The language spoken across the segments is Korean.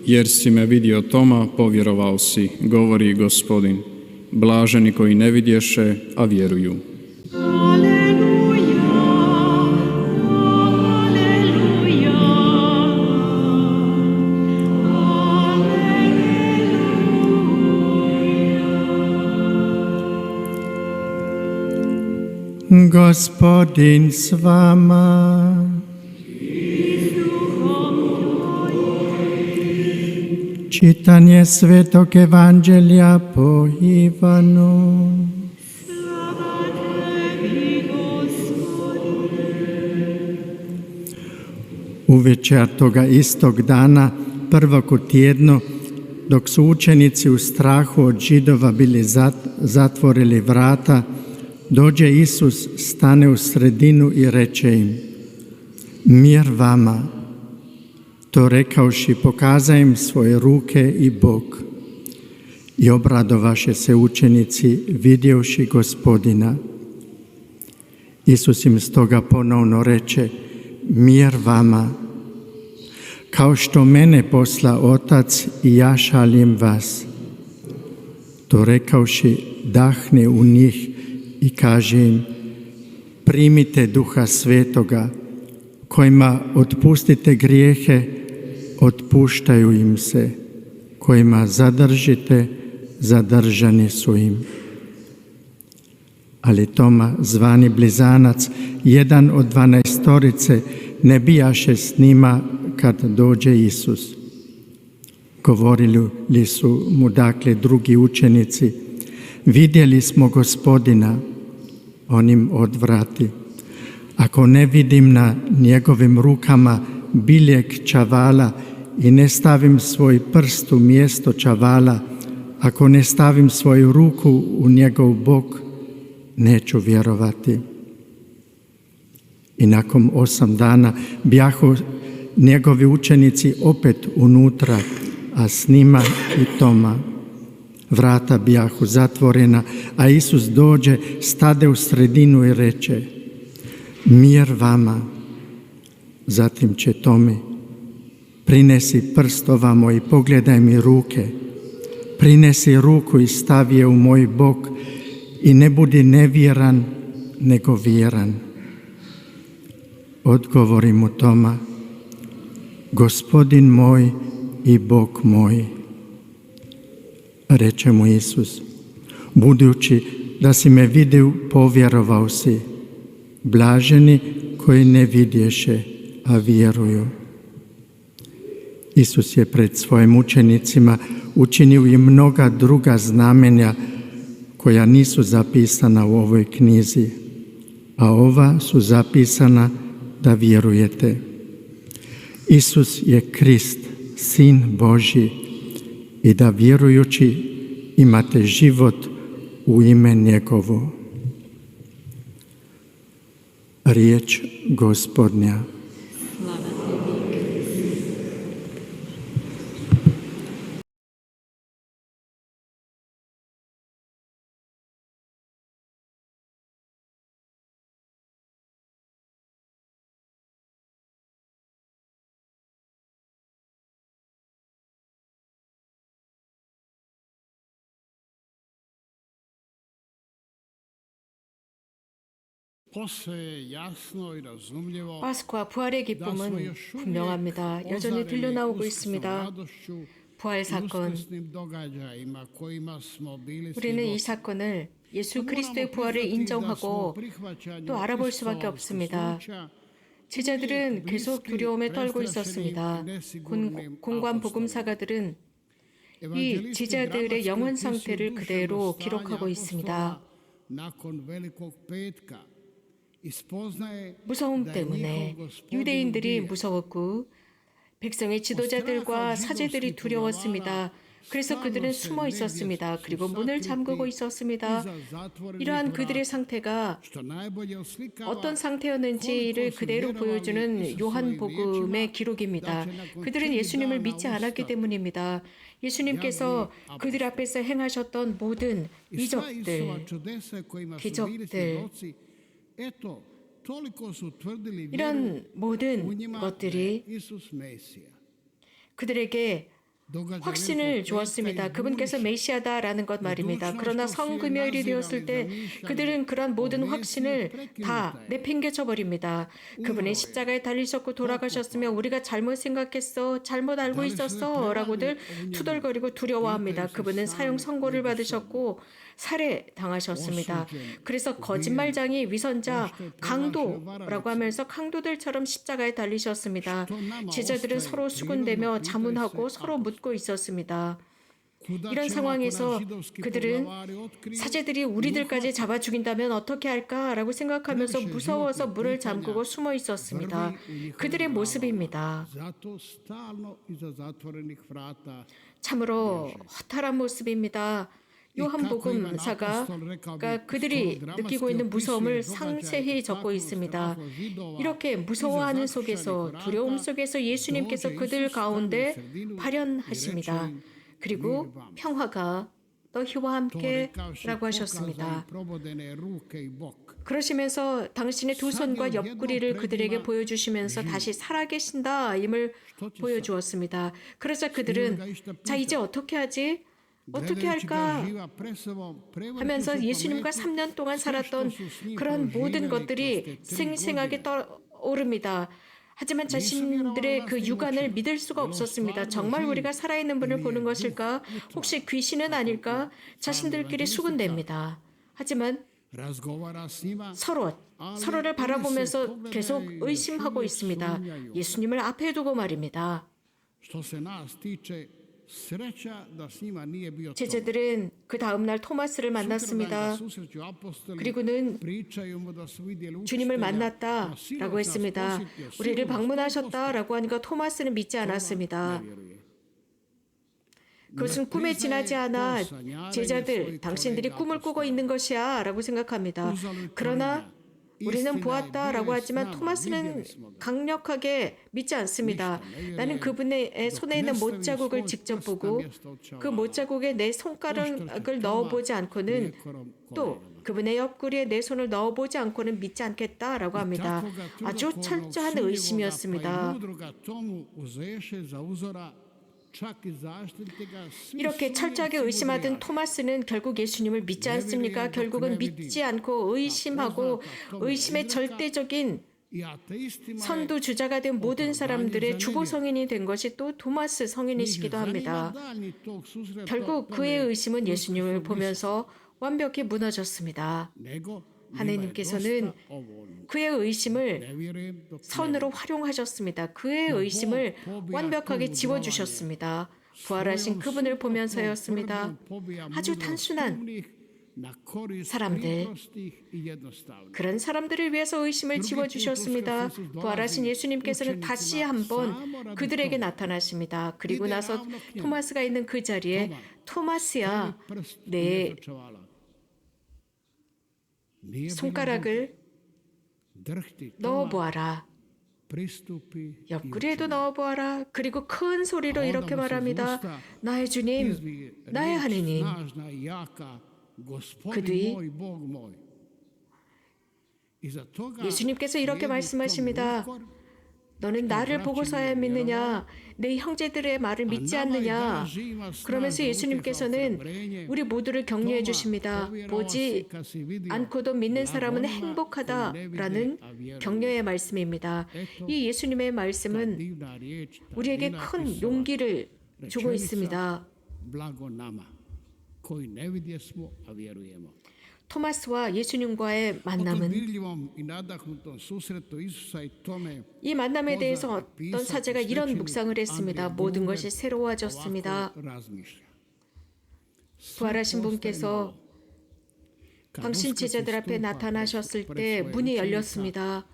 jer si me vidio, Toma, povjerovao si, govori Gospodin. Blaženi koji ne vidješe, a vjeruju. Gospodin s vama. Čitanje Svetog Evanđelja po Ivanu. Uvečer toga istog dana, prvog u tjednu, dok su učenici u strahu od Židova bili zatvorili vrata, dođe Isus, stane u sredinu i reče im: mir vama. To rekavši, pokaza im svoje ruke i bok. I obradovaše se učenici, vidjevši Gospodina. Isus im stoga ponovno reče: mir vama. Kao što mene posla Otac, i ja šaljem vas. To rekavši, dahne u njih i kaže im: primite Duha Svetoga. Kojima otpustite grijehe, otpuštaju im se. Kojima zadržite, zadržani su im. Ali Toma, zvani Blizanac, jedan od 12-torice, ne bijaše s njima kad dođe Isus. Govorili su mu dakle drugi učenici: vidjeli smo Gospodina. On im odvrati: ako ne vidim na njegovim rukama biljeg čavala i ne stavim svoj prst u mjesto čavala, ako ne stavim svoju ruku u njegov bok, neću vjerovati. I nakon 8 dana bijahu njegovi učenici opet unutra, a s njima i Toma. Vrata bijahu zatvorena, a Isus dođe, stade u sredinu i reče: mir vama. Zatim će Tomi: prinesi prst ovamo i pogledaj mi ruke. Prinesi ruku i stavi je u moj bok i ne budi nevjeran, nego vjeran. Odgovori mu Toma: Gospodin moj i Bog moj. Reče mu Isus: budući da si me vidio, povjerovao si. Blaženi koji ne vidješe, a vjeruju. Isus je pred svojim učenicima učinio i mnoga druga znamenja koja nisu zapisana u ovoj knjizi, a ova su zapisana da vjerujete. Isus je Krist, Sin Božji, i da vjerujući imate život u ime njegovo. Riječ Gospodnja. 파스쿠와 부활의 기쁨은 분명합니다. 여전히 들려나오고 있습니다. 부활 사건. 우리는 이 사건을 예수 그리스도의 부활을 인정하고 또 알아볼 수밖에 없습니다. 제자들은 계속 두려움에 떨고 있었습니다. 공관 복음사가들은 이 제자들의 영혼 상태를 그대로 기록하고 있습니다. 무서움 때문에 유대인들이 무서웠고 백성의 지도자들과 사제들이 두려웠습니다. 그래서 그들은 숨어 있었습니다. 그리고 문을 잠그고 있었습니다. 이러한 그들의 상태가 어떤 상태였는지를 그대로 보여주는 요한복음의 기록입니다. 그들은 예수님을 믿지 않았기 때문입니다. 예수님께서 그들 앞에서 행하셨던 모든 이적들, 기적들, 이런 모든 것들이 그들에게 확신을 주었습니다. 그분께서 메시아다라는 것 말입니다. 그러나 성금요일이 되었을 때 그들은 그런 모든 확신을 다 내팽개쳐 버립니다. 그분의 십자가에 달리셨고 돌아가셨으며 우리가 잘못 생각했어, 잘못 알고 있었어 라고들 투덜거리고 두려워합니다. 그분은 사형 선고를 받으셨고 살해당하셨습니다. 그래서 거짓말장이 위선자 강도라고 하면서 강도들처럼 십자가에 달리셨습니다. 제자들은 서로 수군대며 자문하고 서로 묻고 있었습니다. 이런 상황에서 그들은 사제들이 우리들까지 잡아 죽인다면 어떻게 할까라고 생각하면서 무서워서 문을 잠그고 숨어 있었습니다. 그들의 모습입니다. 참으로 허탈한 모습입니다. 요한복음사가 그들이 느끼고 있는 무서움을 상세히 적고 있습니다. 이렇게 무서워하는 속에서, 두려움 속에서 예수님께서 그들 가운데 발현하십니다. 그리고 평화가 너희와 함께 라고 하셨습니다. 그러시면서 당신의 두 손과 옆구리를 그들에게 보여주시면서 다시 살아계신다 임을 보여주었습니다. 그러자 그들은 자 이제 어떻게 하지? 어떻게 할까 하면서 예수님과 3년 동안 살았던 그런 모든 것들이 생생하게 떠오릅니다. 하지만 자신들의 그 육안을 믿을 수가 없었습니다. 정말 우리가 살아있는 분을 보는 것일까? 혹시 귀신은 아닐까? 자신들끼리 수군댑니다. 하지만 서로를 바라보면서 계속 의심하고 있습니다. 예수님을 앞에 두고 말입니다. 제자들은 그 다음날 토마스를 만났습니다. 그리고는 주님을 만났다라고 했습니다. 우리를 방문하셨다라고 하니까 토마스는 믿지 않았습니다. 그것은 꿈에 지나지 않아 제자들, 당신들이 꿈을 꾸고 있는 것이야 라고 생각합니다. 그러나 우리는 보았다라고 하지만 토마스는 강력하게 믿지 않습니다. 나는 그분의 손에 있는 못자국을 직접 보고 그 못자국에 내 손가락을 넣어보지 않고는 또 그분의 옆구리에 내 손을 넣어보지 않고는 믿지 않겠다라고 합니다. 아주 철저한 의심이었습니다. 이렇게 철저하게 의심하던 토마스는 결국 예수님을 믿지 않습니까? 결국은 믿지 않고 의심하고 의심의 절대적인 선두주자가 된 모든 사람들의 주보 성인이 된 것이 또 토마스 성인이시기도 합니다. 결국 그의 의심은 예수님을 보면서 완벽히 무너졌습니다. 하느님께서는 그의 의심을 선으로 활용하셨습니다. 그의 의심을 완벽하게 지워주셨습니다. 부활하신 그분을 보면서였습니다. 아주 단순한 사람들, 그런 사람들을 위해서 의심을 지워주셨습니다. 부활하신 예수님께서는 다시 한번 그들에게 나타나십니다. 그리고 나서 토마스가 있는 그 자리에 토마스야, 내 손가락을 넣어보아라. 옆구리에도 넣어보아라. 그리고 큰 소리로 이렇게 말합니다. 나의 주님, 나의 하느님. 그 뒤 예수님께서 이렇게 말씀하십니다. 너는 나를 보고서야 믿느냐? 내 형제들의 말을 믿지 않느냐? 그러면서 예수님께서는 우리 모두를 격려해 주십니다. 보지 않고도 믿는 사람은 행복하다라는 격려의 말씀입니다. 이 예수님의 말씀은 우리에게 큰 용기를 주고 있습니다. 토마스와 예수님과의 만남은 이 만남에 대해서 어떤 사제가 이런 묵상을 했습니다. 모든 것이 새로워졌습니다. 부활하신 분께서 당신 제자들 앞에 나타나셨을 때 문이 열렸습니다.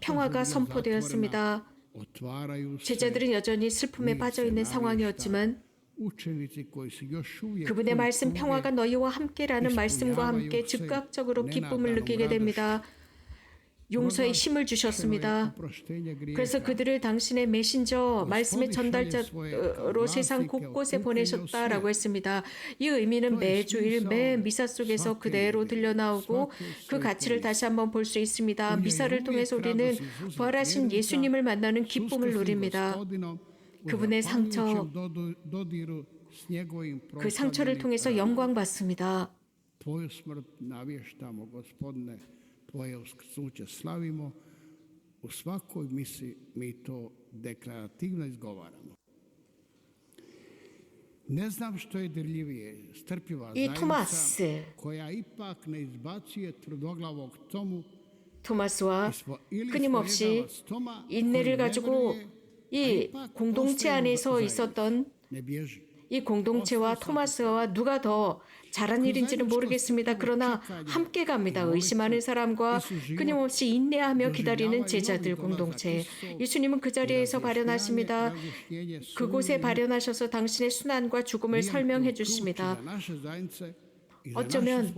평화가 선포되었습니다. 제자들은 여전히 슬픔에 빠져있는 상황이었지만 그분의 말씀 평화가 너희와 함께라는 말씀과 함께 즉각적으로 기쁨을 느끼게 됩니다. 용서의 힘을 주셨습니다. 그래서 그들을 당신의 메신저, 말씀의 전달자로 세상 곳곳에 보내셨다라고 했습니다. 이 의미는 매주일 매 미사 속에서 그대로 들려나오고 그 가치를 다시 한번 볼 수 있습니다. 미사를 통해서 우리는 부활하신 예수님을 만나는 기쁨을 누립니다. 그분의 상처, 그 상처를 통해서 영광 받습니다. Tvoju smrt navještamo, Gospodine, Tvoje uskrsnuće slavimo. U svakoj misi mi to deklarativno izgovaramo. Ne znam što je dirljivije, strpljiva 이 zajednica 토마스, koja ipak ne izbacuje tvrdoglavog tomu 토마스와 ili 끊임없이 svojedavac toma 인내를 koji ne 가지고 vjeruje, a 이 ipak 공동체 ostaje u 안에서 zajednici. 있었던 Ne bježi. 이 공동체와 토마스와 누가 더 잘한 일인지는 모르겠습니다. 그러나 함께 갑니다. 의심하는 사람과 끊임없이 인내하며 기다리는 제자들 공동체. 예수님은 그 자리에서 발현하십니다. 그곳에 발현하셔서 당신의 순환과 죽음을 설명해 주십니다. 어쩌면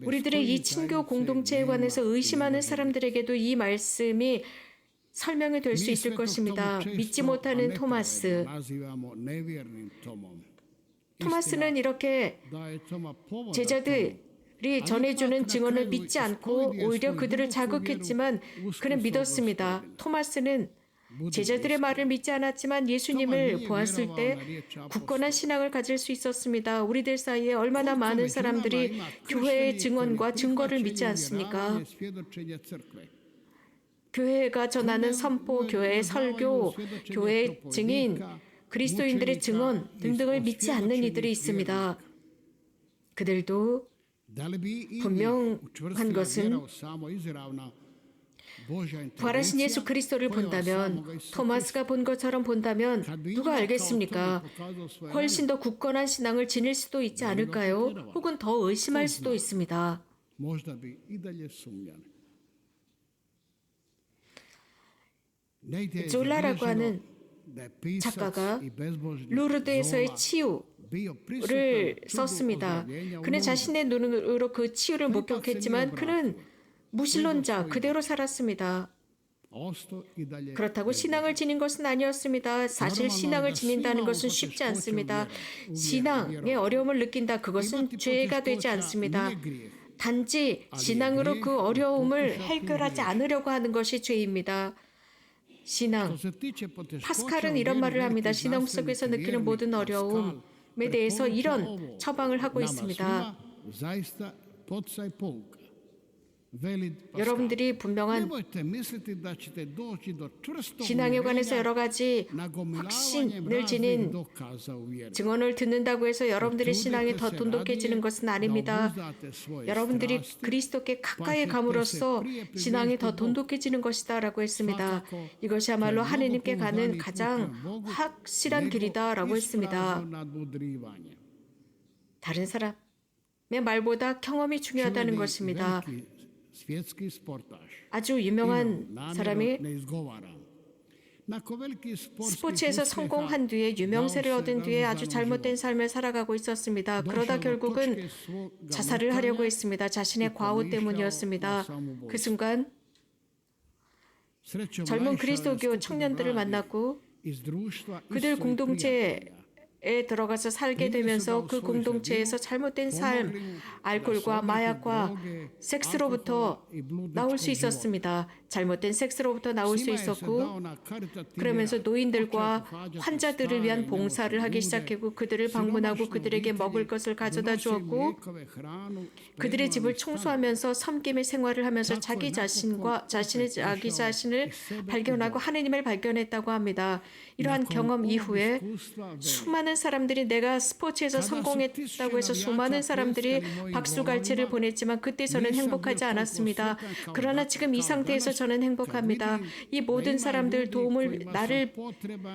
우리들의 이 친교 공동체에 관해서 의심하는 사람들에게도 이 말씀이 설명이 될 수 있을 것입니다. 믿지 못하는 토마스. 토마스는 이렇게 제자들이 전해주는 증언을 믿지 않고 오히려 그들을 자극했지만 그는 믿었습니다. 토마스는 제자들의 말을 믿지 않았지만 예수님을 보았을 때 굳건한 신앙을 가질 수 있었습니다. 우리들 사이에 얼마나 많은 사람들이 교회의 증언과 증거를 믿지 않습니까? 교회가 전하는 선포, 교회의 설교, 교회의 증인, 그리스도인들의 증언 등등을 믿지 않는 이들이 있습니다. 그들도 분명한 것은 부활하신 예수 그리스도를 본다면, 토마스가 본 것처럼 본다면 누가 알겠습니까? 훨씬 더 굳건한 신앙을 지닐 수도 있지 않을까요? 혹은 더 의심할 수도 있습니다. 졸라라고 하는 작가가 루르드에서의 치유를 썼습니다. 그는 자신의 눈으로 그 치유를 목격했지만 그는 무신론자 그대로 살았습니다. 그렇다고 신앙을 지닌 것은 아니었습니다. 사실 신앙을 지닌다는 것은 쉽지 않습니다. 신앙의 어려움을 느낀다. 그것은 죄가 되지 않습니다. 단지 신앙으로 그 어려움을 해결하지 않으려고 하는 것이 죄입니다. 신앙. 파스칼은 이런 말을 합니다. 신앙 속에서 느끼는 모든 어려움에 대해서 이런 처방을 하고 있습니다. 여러분들이 분명한 신앙에 관해서 여러 가지 확신을 지닌 증언을 듣는다고 해서 여러분들의 신앙이 더 돈독해지는 것은 아닙니다. 여러분들이 그리스도께 가까이 감으로써 신앙이 더 돈독해지는 것이다 라고 했습니다. 이것이야말로 하느님께 가는 가장 확실한 길이다 라고 했습니다. 다른 사람의 말보다 경험이 중요하다는 것입니다. 아주 유명한 사람이 스포츠에서 성공한 뒤에 유명세를 얻은 뒤에 아주 잘못된 삶을 살아가고 있었습니다. 그러다 결국은 자살을 하려고 했습니다. 자신의 과오 때문이었습니다. 그 순간 젊은 그리스도교 청년들을 만났고 그들 공동체에 들어가서 살게 되면서 그 공동체에서 잘못된 삶, 알코올과 마약과 섹스로부터 나올 수 있었습니다. 잘못된 섹스로부터 나올 수 있었고 그러면서 노인들과 환자들을 위한 봉사를 하기 시작했고 그들을 방문하고 그들에게 먹을 것을 가져다 주었고 그들의 집을 청소하면서 섬김의 생활을 하면서 자기 자신을 발견하고 하느님을 발견했다고 합니다. 이러한 경험 이후에 수많은 사람들이 내가 스포츠에서 성공했다고 해서 수많은 사람들이 박수갈채를 보냈지만 그때 저는 행복하지 않았습니다. 그러나 지금 이 상태에서 저는 행복합니다. 이 모든 사람들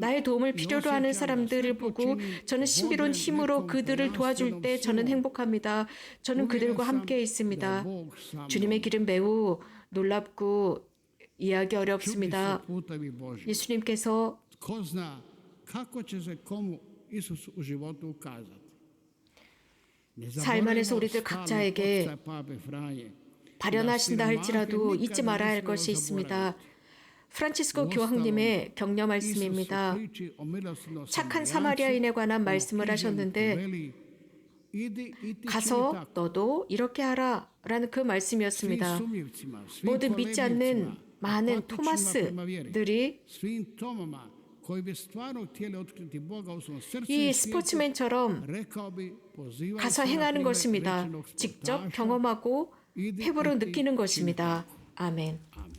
나의 도움을 필요로 하는 사람들을 보고 저는 신비로운 힘으로 그들을 도와줄 때 저는 행복합니다. 저는 그들과 함께 있습니다. 주님의 길은 매우 놀랍고 이해하기 어렵습니다. 예수님께서 삶 안에서 우리들 각자에게 발현하신다 할지라도 잊지 말아야 할 것이 있습니다. 프란치스코 교황님의 격려 말씀입니다. 착한 사마리아인에 관한 말씀을 하셨는데 가서 너도 이렇게 하라 라는 그 말씀이었습니다. 모든 믿지 않는 많은 토마스들이 koji bi stvarno htjeli otkriti Boga u svom srcu 이 i svijetu, 스포츠맨처럼 rekao bi, pozivaju 가서 se na 행하는 primjer 것입니다. rečenog 직접 sportaša. 경험하고 Idi 피부로 i ti 느끼는 čini 것입니다. 아멘. Amen.